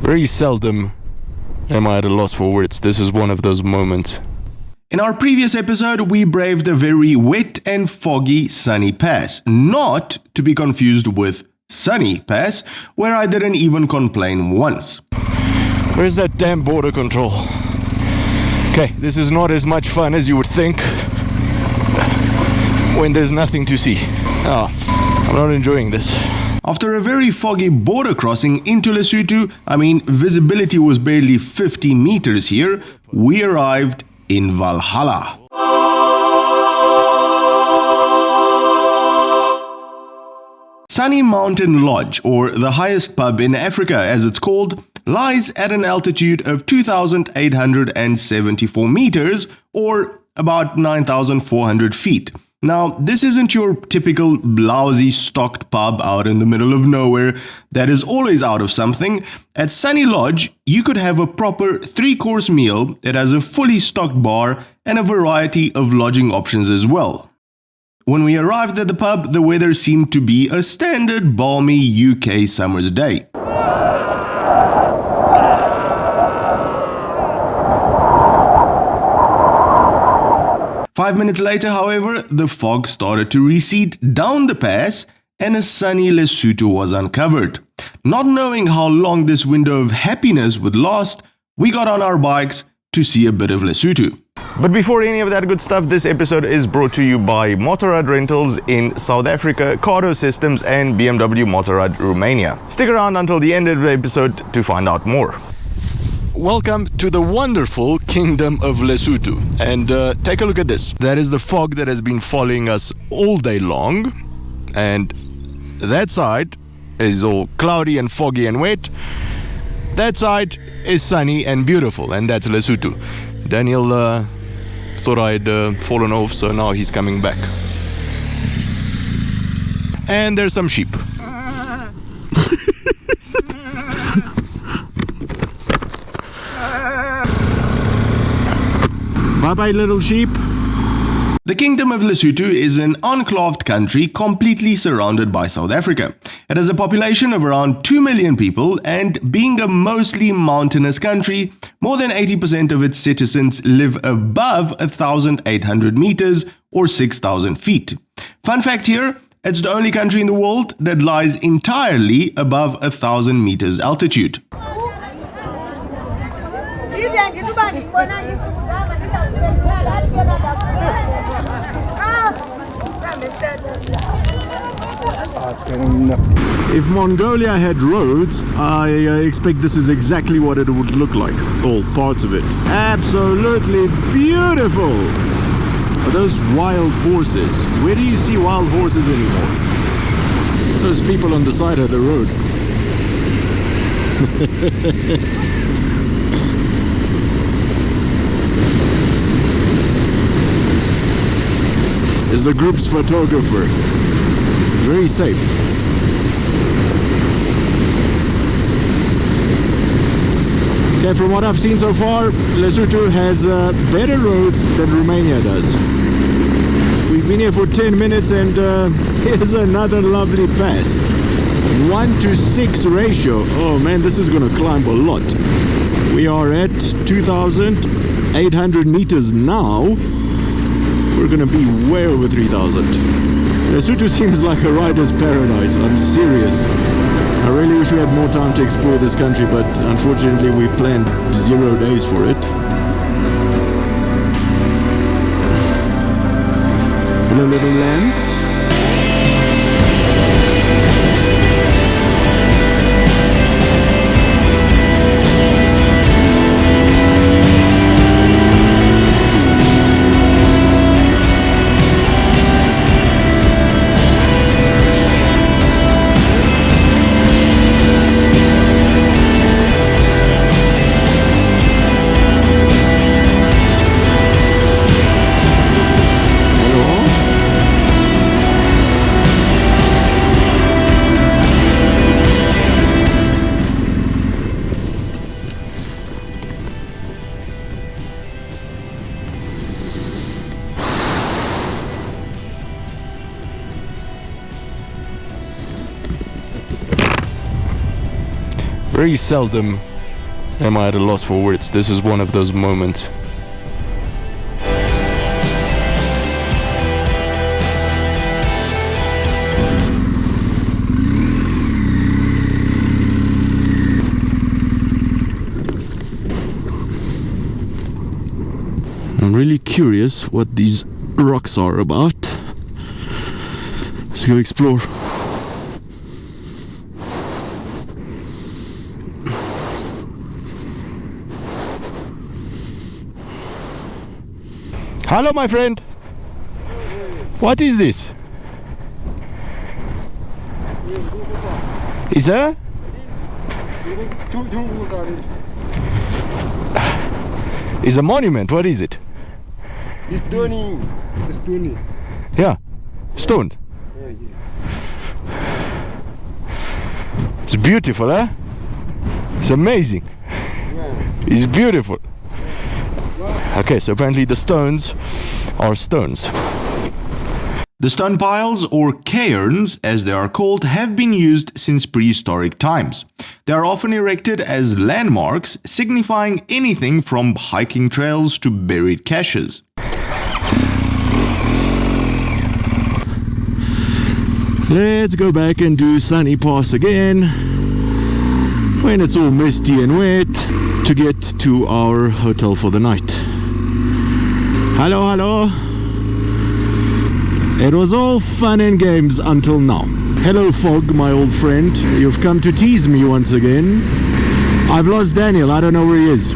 Very seldom am I at a loss for words. This is one of those moments. In our previous episode, we braved a very wet and foggy Sunny Pass, not to be confused with Sunny Pass, where I didn't even complain once. Where's that damn border control? Okay, this is not as much fun as you would think when there's nothing to see. I'm not enjoying this. After a very foggy border crossing into Lesotho, visibility was barely 50 meters here, we arrived in Valhalla. Sunny Mountain Lodge, or the highest pub in Africa as it's called, lies at an altitude of 2,874 meters, or about 9,400 feet. Now, this isn't your typical blousy stocked pub out in the middle of nowhere that is always out of something. At Sunny Lodge, you could have a proper 3-course meal that has a fully stocked bar and a variety of lodging options as well. When we arrived at the pub, the weather seemed to be a standard balmy UK summer's day. Five minutes later, however, the fog started to recede down the pass and a sunny Lesotho was uncovered. Not knowing how long this window of happiness would last, we got on our bikes to see a bit of Lesotho. But before any of that good stuff, this episode is brought to you by Motorrad Rentals in South Africa, Cardo Systems and BMW Motorrad Romania. Stick around until the end of the episode to find out more. Welcome to the wonderful Kingdom of Lesotho. And take a look at this. That is the fog that has been following us all day long. And that side is all cloudy and foggy and wet. That side is sunny and beautiful, and that's Lesotho. Daniel thought I'd fallen off, so now he's coming back. And there's some sheep. Bye-bye, little sheep. The Kingdom of Lesotho is an enclaved country completely surrounded by South Africa. It has a population of around 2 million people, and being a mostly mountainous country, more than 80% of its citizens live above 1,800 meters or 6,000 feet. Fun fact here, it's the only country in the world that lies entirely above 1,000 meters altitude. If Mongolia had roads, I expect this is exactly what it would look like. All parts of it. Absolutely beautiful! Are those wild horses? Where do you see wild horses anymore? Those people on the side of the road. Is the group's photographer. Very safe. Okay, from what I've seen so far, Lesotho has better roads than Romania does. We've been here for 10 minutes and here's another lovely pass. 1:6 ratio. Oh man, this is gonna climb a lot. We are at 2,800 meters now. We're gonna be way over 3,000. Lesotho seems like a rider's paradise, I'm serious. I really wish we had more time to explore this country, but unfortunately we've planned 0 days for it. Hello, little lambs. Very seldom Am I at a loss for words? This is one of those moments. I'm really curious what these rocks are about. Let's go explore. Hello, my friend. What is this? Is that? Is a monument. What is it? It's stony. Yeah, stone. It's beautiful, huh? It's amazing. It's beautiful. Okay, so apparently the stones are stones. The stone piles, or cairns as they are called, have been used since prehistoric times. They are often erected as landmarks, signifying anything from hiking trails to buried caches. Let's go back and do Sunny Pass again when it's all misty and wet to get to our hotel for the night. Hello, hello. It was all fun and games until now. Hello, Fog, my old friend. You've come to tease me once again. I've lost Daniel. I don't know where he is.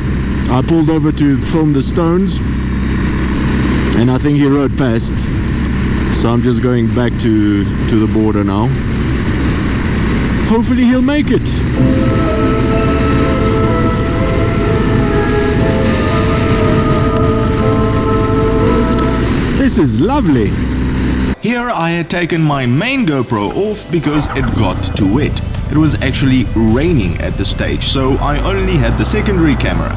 I pulled over to film the stones and I think he rode past. So I'm just going back to the border now. Hopefully he'll make it. This is lovely. Here I had taken my main GoPro off because it got too wet. It was actually raining at the stage, so I only had the secondary camera.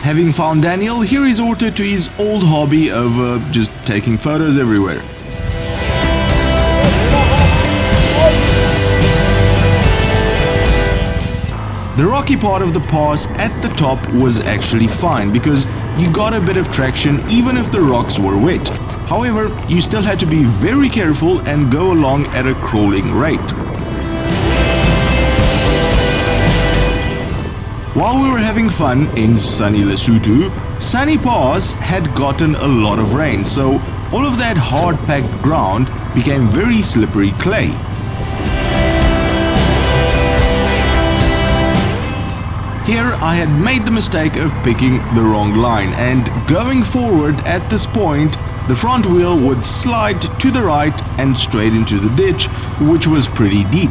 Having found Daniel, he resorted to his old hobby of just taking photos everywhere. The rocky part of the pass at the top was actually fine because you got a bit of traction even if the rocks were wet. However, you still had to be very careful and go along at a crawling rate. While we were having fun in sunny Lesotho, Sunny Pass had gotten a lot of rain, so all of that hard-packed ground became very slippery clay. Here I had made the mistake of picking the wrong line, and going forward at this point, the front wheel would slide to the right and straight into the ditch, which was pretty deep.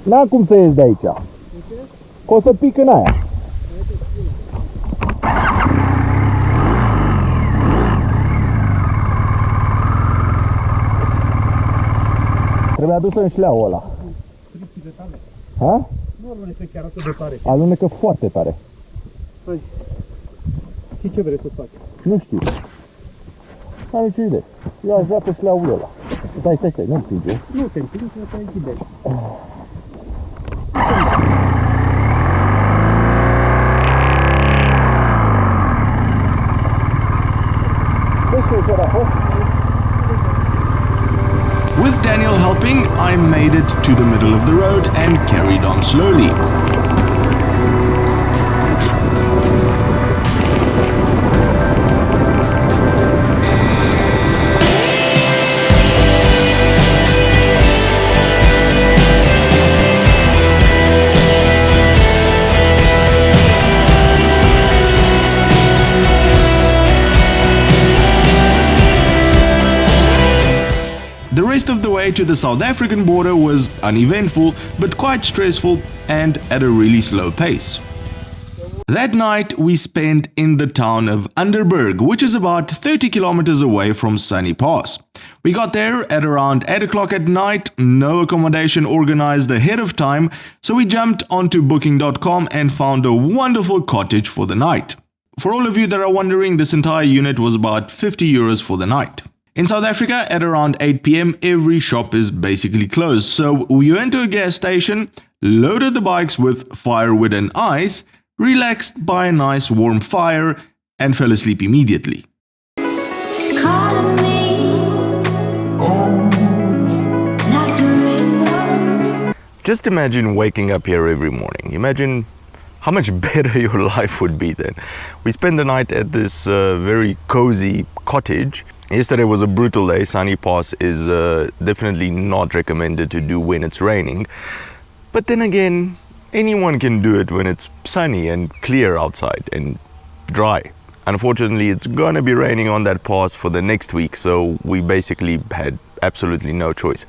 N-am cum să ies de aici. Că o să pic în aia. Trebuie adus în șleaua ăla. Ha? Nu alunecă chiar atât de tare. Alunecă foarte tare. Păi, și ce vrei să faci? Nu știu. N-am nicio idee. Eu aș vrea pe șleaul ăla. Stai, nu împinge. Nu te împingi, să te închidești. With Daniel helping, I made it to the middle of the road and carried on slowly. The rest of the way to the South African border was uneventful, but quite stressful and at a really slow pace. That night we spent in the town of Underberg, which is about 30 kilometers away from Sunny Pass. We got there at around 8 o'clock at night, no accommodation organized ahead of time, so we jumped onto booking.com and found a wonderful cottage for the night. For all of you that are wondering, this entire unit was about 50 euros for the night. In South Africa, at around 8 p.m, every shop is basically closed. So we went to a gas station, loaded the bikes with firewood and ice, relaxed by a nice warm fire, and fell asleep immediately. Just imagine waking up here every morning. Imagine how much better your life would be then. We spent the night at this very cozy cottage. Yesterday was a brutal day. Sunny Pass is definitely not recommended to do when it's raining. But then again, anyone can do it when it's sunny and clear outside and dry. Unfortunately, it's gonna be raining on that pass for the next week, so we basically had absolutely no choice.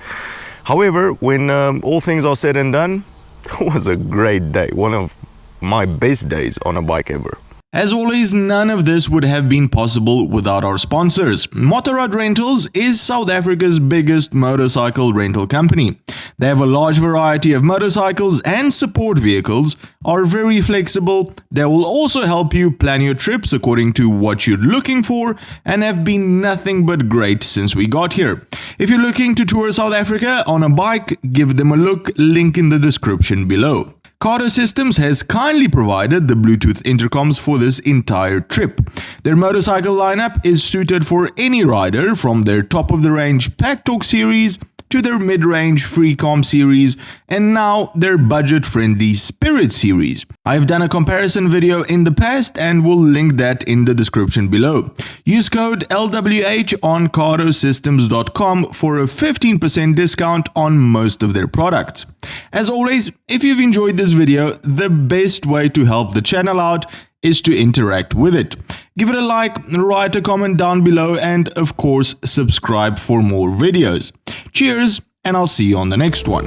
However, when all things are said and done, it was a great day. One of my best days on a bike ever. As always, none of this would have been possible without our sponsors. Motorrad Rentals is South Africa's biggest motorcycle rental company. They have a large variety of motorcycles and support vehicles, are very flexible, they will also help you plan your trips according to what you're looking for, and have been nothing but great since we got here. If you're looking to tour South Africa on a bike, give them a look, link in the description below. Cardo Systems has kindly provided the Bluetooth intercoms for this entire trip. Their motorcycle lineup is suited for any rider, from their top-of-the-range Pack Talk series to their mid-range Freecom series, and now their budget-friendly Spirit series. I've done a comparison video in the past and will link that in the description below. Use code LWH on cardosystems.com for a 15% discount on most of their products. As always, if you've enjoyed this video, the best way to help the channel out is to interact with it. Give it a like, write a comment down below, and of course, subscribe for more videos. Cheers, and I'll see you on the next one.